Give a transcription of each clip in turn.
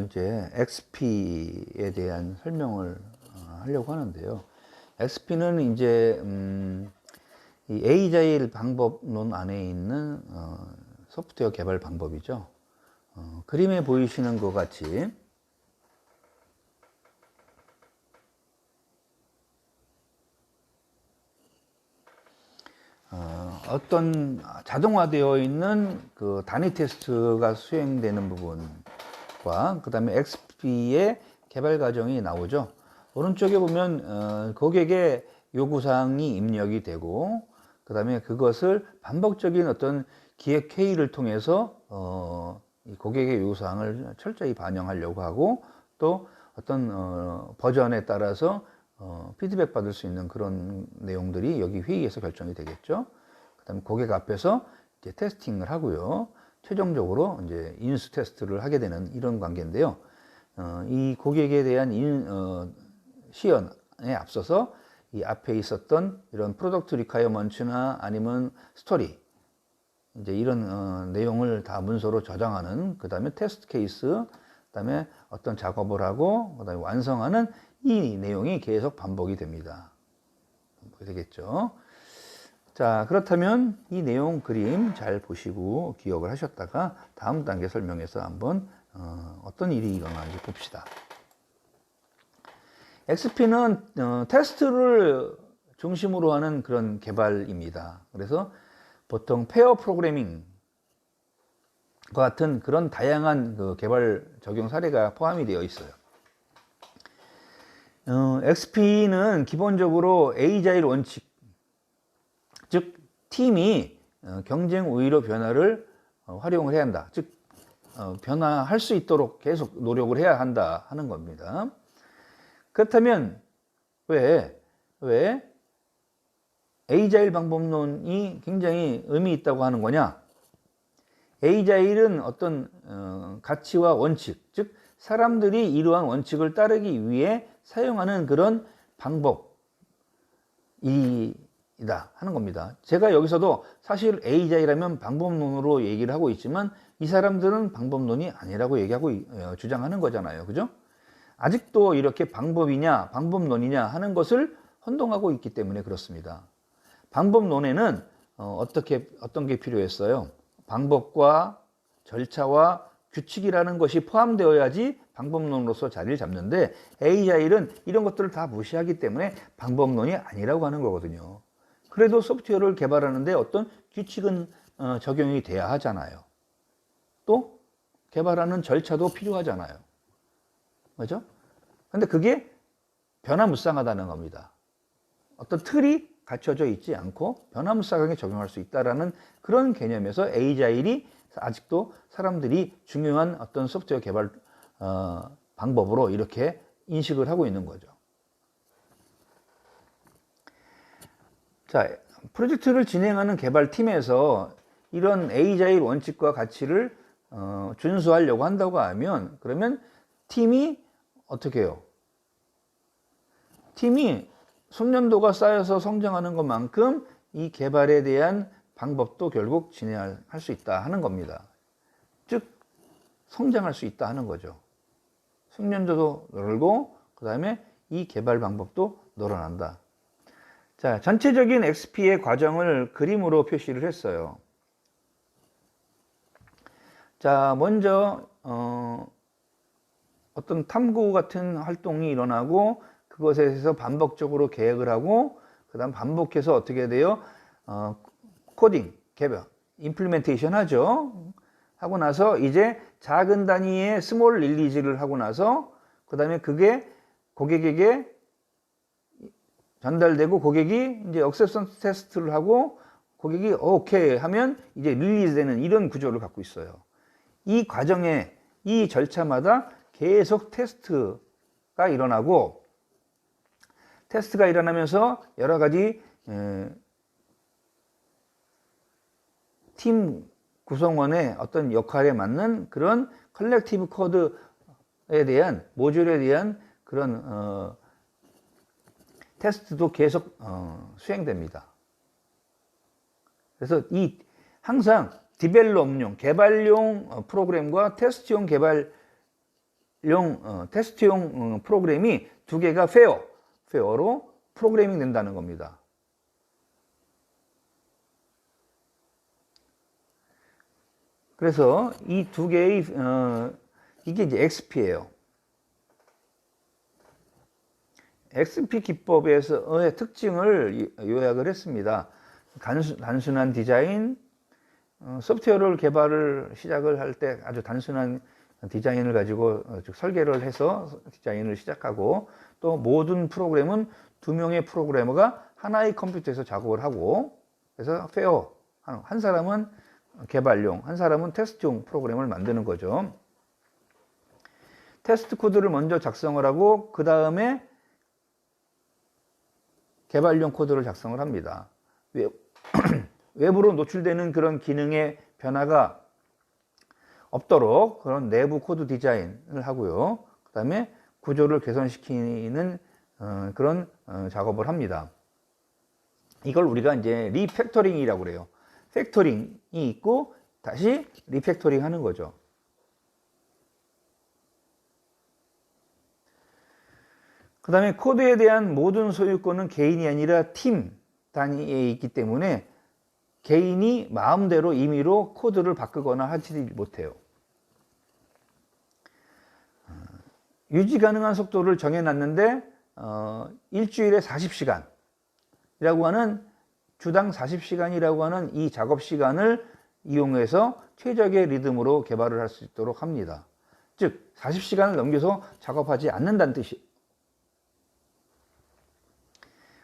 이제 XP에 대한 설명을 하려고 하는데요. XP는 이제 이 에이자일 방법론 안에 있는 소프트웨어 개발 방법이죠. 그림에 보이시는 것 같이 어떤 자동화되어 있는 그 단위 테스트가 수행되는 부분과 그 다음에 XP의 개발 과정이 나오죠. 오른쪽에 보면 고객의 요구사항이 입력이 되고 그 다음에 그것을 반복적인 어떤 기획 회의를 통해서 이 고객의 요구사항을 철저히 반영하려고 하고 또 어떤 버전에 따라서 피드백 받을 수 있는 그런 내용들이 여기 회의에서 결정이 되겠죠. 그 다음에 고객 앞에서 이제 테스팅을 하고요. 최종적으로 이제 인수 테스트를 하게 되는 이런 관계인데요. 이 고객에 대한 시연에 앞서서 이 앞에 있었던 이런 프로덕트 리콰이어먼트나 아니면 스토리 이제 이런 내용을 다 문서로 저장하는 그 다음에 테스트 케이스 그 다음에 어떤 작업을 하고 그 다음에 완성하는 이 내용이 계속 반복이 됩니다. 반복이 되겠죠. 자, 그렇다면 이 내용 그림 잘 보시고 기억을 하셨다가 다음 단계 설명에서 한번 어떤 일이 일어나는지 봅시다. XP는 테스트를 중심으로 하는 그런 개발입니다. 그래서 보통 페어 프로그래밍과 같은 그런 다양한 그 개발 적용 사례가 포함이 되어 있어요. XP는 기본적으로 에이자일 원칙, 즉 팀이 경쟁 우위로 변화를 활용을 해야 한다. 즉 변화할 수 있도록 계속 노력을 해야 한다 하는 겁니다. 그렇다면 왜 에이자일 방법론이 굉장히 의미 있다고 하는 거냐? 에이자일은 어떤 가치와 원칙, 즉 사람들이 이러한 원칙을 따르기 위해 사용하는 그런 방법이다 하는 겁니다. 제가 여기서도 사실 에이자일하면 방법론으로 얘기를 하고 있지만 이 사람들은 방법론이 아니라고 얘기하고 주장하는 거잖아요. 그죠? 아직도 이렇게 방법이냐 방법론이냐 하는 것을 혼동하고 있기 때문에 그렇습니다. 방법론에는 어떤 게 필요했어요? 방법과 절차와 규칙이라는 것이 포함되어야지 방법론으로서 자리를 잡는데 에이자일은 이런 것들을 다 무시하기 때문에 방법론이 아니라고 하는 거거든요. 그래도 소프트웨어를 개발하는데 어떤 규칙은 적용이 돼야 하잖아요. 또 개발하는 절차도 필요하잖아요. 그죠? 근데 그게 변화무쌍하다는 겁니다. 어떤 틀이 갖춰져 있지 않고 변화무쌍하게 적용할 수 있다는 그런 개념에서 에이자일이 아직도 사람들이 중요한 어떤 소프트웨어 개발 방법으로 이렇게 인식을 하고 있는 거죠. 자, 프로젝트를 진행하는 개발팀에서 이런 에이자일 원칙과 가치를 준수하려고 한다고 하면 그러면 팀이 어떻게 해요? 팀이 숙련도가 쌓여서 성장하는 것만큼 이 개발에 대한 방법도 결국 진행할 수 있다 하는 겁니다. 즉 성장할 수 있다 하는 거죠. 숙련도도 늘고 그 다음에 이 개발 방법도 늘어난다. 자, 전체적인 XP의 과정을 그림으로 표시를 했어요. 자, 먼저 어떤 탐구 같은 활동이 일어나고 그것에 대해서 반복적으로 계획을 하고 그 다음 반복해서 어떻게 돼요? 코딩, 개발, 임플리멘테이션 하죠. 하고 나서 이제 작은 단위의 스몰 릴리즈를 하고 나서 그 다음에 그게 고객에게 전달되고 고객이 이제 액셉턴스 테스트를 하고 고객이 오케이 하면 이제 릴리즈 되는 이런 구조를 갖고 있어요. 이 과정에 이 절차마다 계속 테스트가 일어나고 테스트가 일어나면서 여러 가지 팀 구성원의 어떤 역할에 맞는 그런 컬렉티브 코드에 대한 모듈에 대한 그런 테스트도 계속 수행됩니다. 그래서 이 항상 디벨롭용 개발용 프로그램과 테스트용 개발 테스트용 프로그램이 두 개가 페어로 프로그래밍 된다는 겁니다. 그래서 이 두 개의 이게 이제 XP예요. XP 기법에서의 특징을 요약을 했습니다. 단순한 디자인, 소프트웨어를 개발을 시작을 할 때 아주 단순한 디자인을 가지고 즉 설계를 해서 디자인을 시작하고, 또 모든 프로그램은 두 명의 프로그래머가 하나의 컴퓨터에서 작업을 하고, 그래서 페어, 한 사람은 개발용, 한 사람은 테스트용 프로그램을 만드는 거죠. 테스트 코드를 먼저 작성을 하고 그 다음에 개발용 코드를 작성을 합니다. 외부로 노출되는 그런 기능의 변화가 없도록 그런 내부 코드 디자인을 하고요. 그 다음에 구조를 개선시키는 그런 작업을 합니다. 이걸 우리가 이제 리팩토링이라고 그래요. 팩토링이 있고 다시 리팩토링 하는 거죠. 그 다음에 코드에 대한 모든 소유권은 개인이 아니라 팀 단위에 있기 때문에 개인이 마음대로 임의로 코드를 바꾸거나 하지 못해요. 유지 가능한 속도를 정해놨는데 일주일에 40시간이라고 하는, 주당 40시간이라고 하는 이 작업 시간을 이용해서 최적의 리듬으로 개발을 할 수 있도록 합니다. 즉 40시간을 넘겨서 작업하지 않는다는 뜻이에요.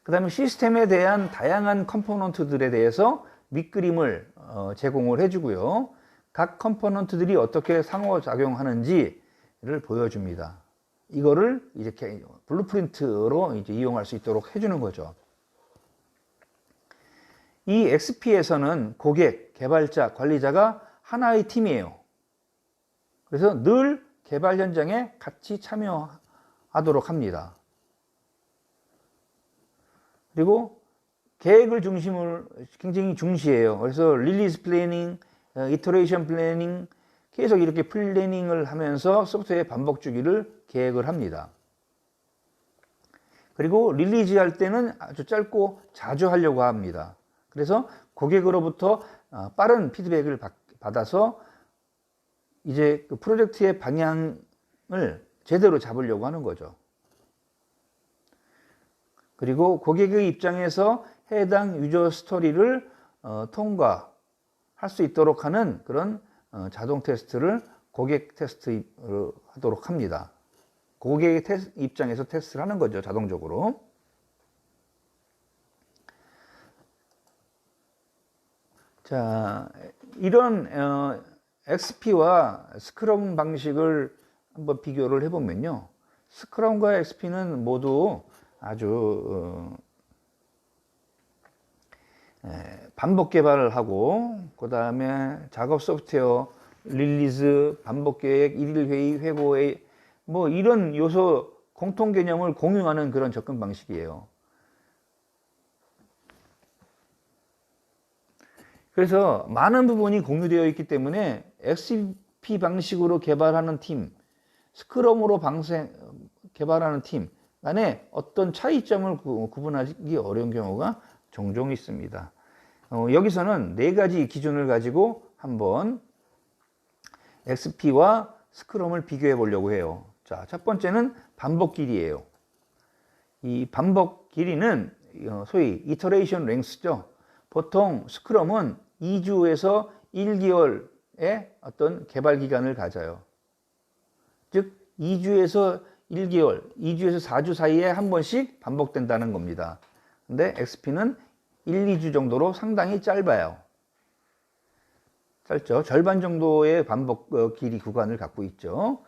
그 다음에 시스템에 대한 다양한 컴포넌트들에 대해서 밑그림을 제공을 해주고요. 각 컴포넌트들이 어떻게 상호작용하는지를 보여줍니다. 이거를 이제 블루프린트로 이제 이용할 수 있도록 해주는 거죠. 이 XP에서는 고객, 개발자, 관리자가 하나의 팀이에요. 그래서 늘 개발 현장에 같이 참여하도록 합니다. 그리고 계획을 중심을 굉장히 중시해요. 그래서 릴리즈 플래닝, 이터레이션 플래닝, 계속 이렇게 플래닝을 하면서 소프트웨어 반복 주기를 계획을 합니다. 그리고 릴리즈 할 때는 아주 짧고 자주 하려고 합니다. 그래서 고객으로부터 빠른 피드백을 받아서 이제 그 프로젝트의 방향을 제대로 잡으려고 하는 거죠. 그리고 고객의 입장에서 해당 유저 스토리를 통과할 수 있도록 하는 그런 자동 테스트를 고객 테스트로 하도록 합니다. 고객의 입장에서 테스트를 하는 거죠, 자동적으로. 자, 이런 XP와 스크럼 방식을 한번 비교를 해보면요. 스크럼과 XP는 모두 아주 반복 개발을 하고, 그 다음에 작업 소프트웨어, 릴리즈, 반복 계획, 일일 회의, 회고회의, 뭐 이런 요소 공통 개념을 공유하는 그런 접근 방식이에요. 그래서 많은 부분이 공유되어 있기 때문에 XP 방식으로 개발하는 팀, 스크럼으로 개발하는 팀 간에 어떤 차이점을 구분하기 어려운 경우가 종종 있습니다. 여기서는 네 가지 기준을 가지고 한번 XP와 스크럼을 비교해 보려고 해요. 자, 첫 번째는 반복 길이예요. 이 반복 길이는 소위 이터레이션 랭스죠. 보통 스크럼은 2주에서 1개월의 어떤 개발 기간을 가져요. 즉 2주에서 1개월, 2주에서 4주 사이에 한 번씩 반복된다는 겁니다. 근데 XP는 1, 2주 정도로 상당히 짧아요. 짧죠. 절반 정도의 반복 길이 구간을 갖고 있죠.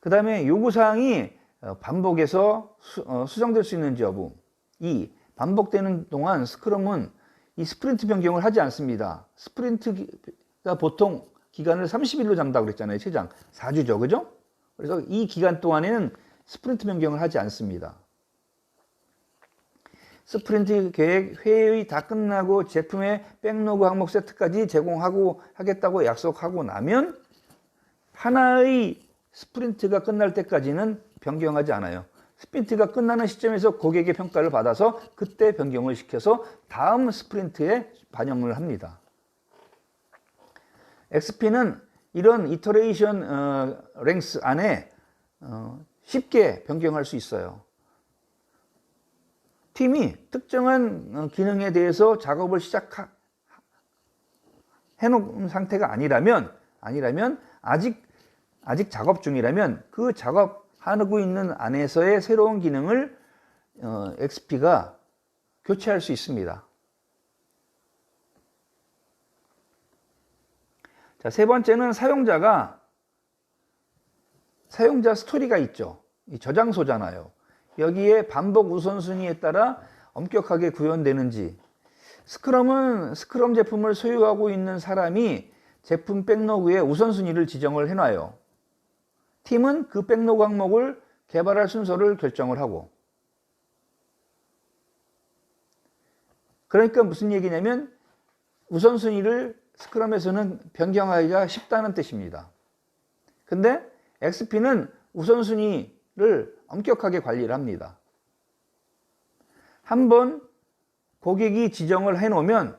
그 다음에 요구사항이 반복해서 수정될 수 있는지 여부. 이 반복되는 동안 스크럼은 이 스프린트 변경을 하지 않습니다. 스프린트가 보통 기간을 30일로 잡는다고 그랬잖아요. 최장 4주죠. 그죠? 그래서 이 기간 동안에는 스프린트 변경을 하지 않습니다. 스프린트 계획 회의 다 끝나고 제품의 백로그 항목 세트까지 제공하고 하겠다고 약속하고 나면 하나의 스프린트가 끝날 때까지는 변경하지 않아요. 스프린트가 끝나는 시점에서 고객의 평가를 받아서 그때 변경을 시켜서 다음 스프린트에 반영을 합니다. XP는 이런 이터레이션 랭스 안에 쉽게 변경할 수 있어요. 팀이 특정한 기능에 대해서 작업을 시작해놓은 상태가 아니라면 아직 작업 중이라면 그 작업하고 있는 안에서의 새로운 기능을 XP가 교체할 수 있습니다. 자, 세 번째는 사용자 스토리가 있죠. 이 저장소잖아요. 여기에 반복 우선순위에 따라 엄격하게 구현되는지, 스크럼 제품을 소유하고 있는 사람이 제품 백로그에 우선순위를 지정을 해놔요. 팀은 그 백로그 항목을 개발할 순서를 결정을 하고. 그러니까 무슨 얘기냐면 우선순위를 스크럼에서는 변경하기가 쉽다는 뜻입니다. 근데 XP는 우선순위를 엄격하게 관리를 합니다. 한번 고객이 지정을 해놓으면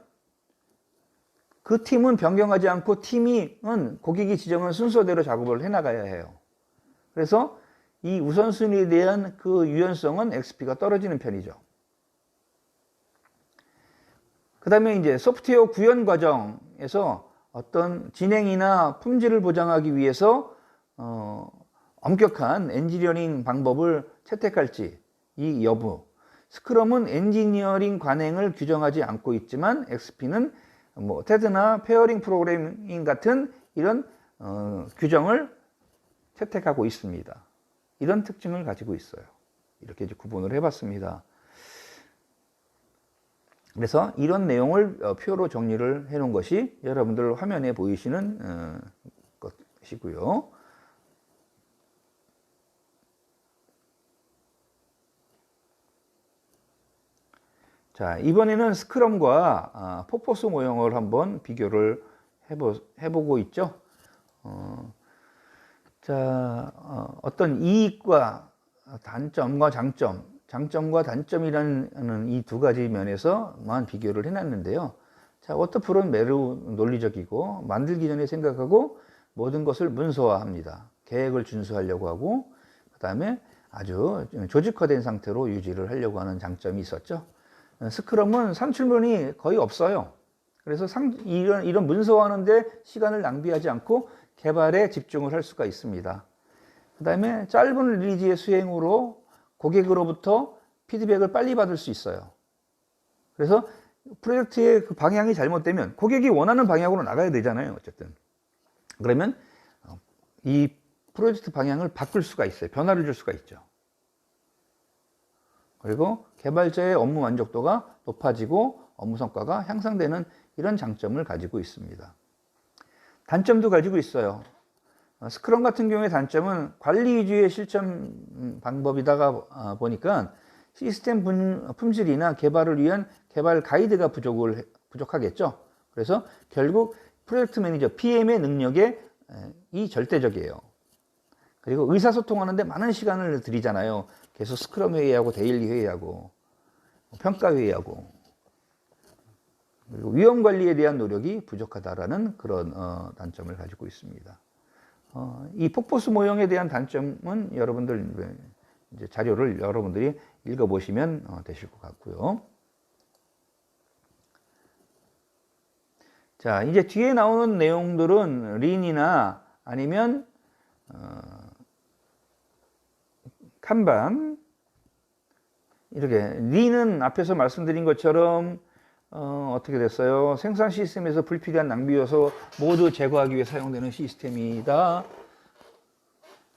그 팀은 변경하지 않고 팀은 고객이 지정한 순서대로 작업을 해나가야 해요. 그래서 이 우선순위에 대한 그 유연성은 XP가 떨어지는 편이죠. 그 다음에 이제 소프트웨어 구현 과정에서 어떤 진행이나 품질을 보장하기 위해서 엄격한 엔지니어링 방법을 채택할지 이 여부. 스크럼은 엔지니어링 관행을 규정하지 않고 있지만 XP는 테드나 페어링 프로그래밍 같은 이런 규정을 채택하고 있습니다. 이런 특징을 가지고 있어요. 이렇게 이제 구분을 해봤습니다. 그래서 이런 내용을 표로 정리를 해놓은 것이 여러분들 화면에 보이시는 것이고요. 자, 이번에는 스크럼과 폭포수 모형을 한번 비교를 해보고 있죠. 어떤 이익과 단점과 장점과 단점이라는 이 두 가지 면에서만 비교를 해놨는데요. 자, 워터풀은 매우 논리적이고 만들기 전에 생각하고 모든 것을 문서화합니다. 계획을 준수하려고 하고 그 다음에 아주 조직화된 상태로 유지를 하려고 하는 장점이 있었죠. 스크럼은 산출문이 거의 없어요. 그래서 이런 문서화하는데 시간을 낭비하지 않고 개발에 집중을 할 수가 있습니다. 그 다음에 짧은 리리즈의 수행으로 고객으로부터 피드백을 빨리 받을 수 있어요. 그래서 프로젝트의 그 방향이 잘못되면 고객이 원하는 방향으로 나가야 되잖아요. 어쨌든. 그러면 이 프로젝트 방향을 바꿀 수가 있어요. 변화를 줄 수가 있죠. 그리고 개발자의 업무 만족도가 높아지고 업무 성과가 향상되는 이런 장점을 가지고 있습니다. 단점도 가지고 있어요. 스크럼 같은 경우의 단점은 관리 위주의 실천 방법이다가 보니까 시스템 품질이나 개발을 위한 개발 가이드가 부족하겠죠. 그래서 결국 프로젝트 매니저 PM의 능력에 이 절대적이에요. 그리고 의사소통하는데 많은 시간을 들이잖아요. 계속 스크럼 회의하고 데일리 회의하고 평가 회의하고 그리고 위험 관리에 대한 노력이 부족하다라는 그런 단점을 가지고 있습니다. 이 폭포수 모형에 대한 단점은 여러분들 이제 자료를 여러분들이 읽어보시면 되실 것 같고요. 자, 이제 뒤에 나오는 내용들은 린이나 아니면 칸반 이렇게 린은 앞에서 말씀드린 것처럼 어떻게 됐어요? 생산 시스템에서 불필요한 낭비 요소 모두 제거하기 위해 사용되는 시스템이다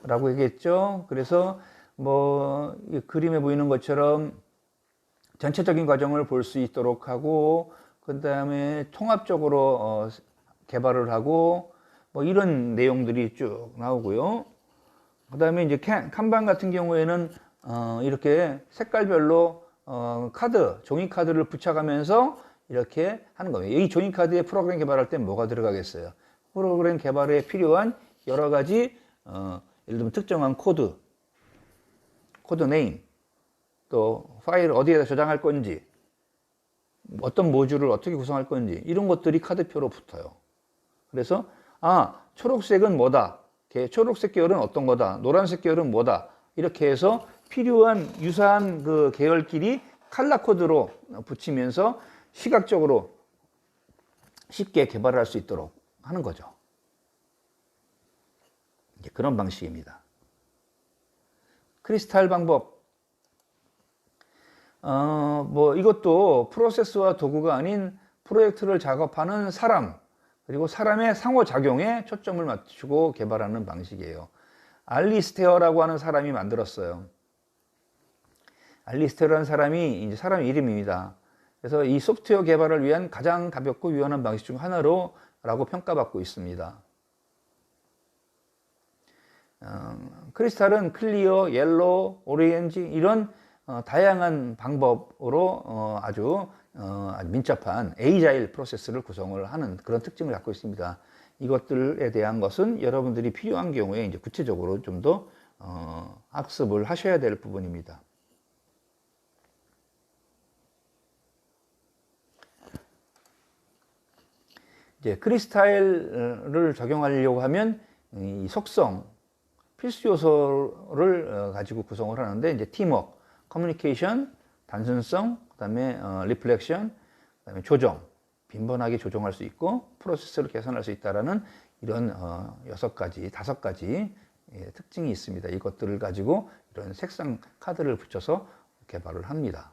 라고 얘기했죠. 그래서 이 그림에 보이는 것처럼 전체적인 과정을 볼 수 있도록 하고 그 다음에 통합적으로 개발을 하고 이런 내용들이 쭉 나오고요. 그 다음에 이제 칸반 같은 경우에는 이렇게 색깔별로 종이 카드를 붙여가면서 이렇게 하는 거예요. 이 종이 카드에 프로그램 개발할 때 뭐가 들어가겠어요? 프로그램 개발에 필요한 여러 가지 예를 들면 특정한 코드 네임, 또 파일을 어디에다 저장할 건지, 어떤 모듈을 어떻게 구성할 건지, 이런 것들이 카드표로 붙어요. 그래서 초록색은 뭐다, 초록색 계열은 어떤 거다, 노란색 계열은 뭐다, 이렇게 해서 필요한 유사한 그 계열끼리 컬러 코드로 붙이면서 시각적으로 쉽게 개발할 수 있도록 하는 거죠. 그런 방식입니다. 크리스탈 방법. 이것도 프로세스와 도구가 아닌 프로젝트를 작업하는 사람, 그리고 사람의 상호작용에 초점을 맞추고 개발하는 방식이에요. 알리스테어라고 하는 사람이 만들었어요. 알리스테어라는 사람이 이제 사람 이름입니다. 그래서 이 소프트웨어 개발을 위한 가장 가볍고 유연한 방식 중 하나로라고 평가받고 있습니다. 크리스탈은 클리어, 옐로우, 오렌지 이런 다양한 방법으로 아주 민첩한 에이자일 프로세스를 구성을 하는 그런 특징을 갖고 있습니다. 이것들에 대한 것은 여러분들이 필요한 경우에 이제 구체적으로 좀 더 학습을 하셔야 될 부분입니다. 이제 크리스탈을 적용하려고 하면 이 속성, 필수 요소를 가지고 구성을 하는데, 이제 팀워크, 커뮤니케이션, 단순성, 그다음에 리플렉션, 그다음에 조정, 빈번하게 조정할 수 있고 프로세스를 개선할 수 있다라는 이런 6가지, 5가지 특징이 있습니다. 이것들을 가지고 이런 색상 카드를 붙여서 개발을 합니다.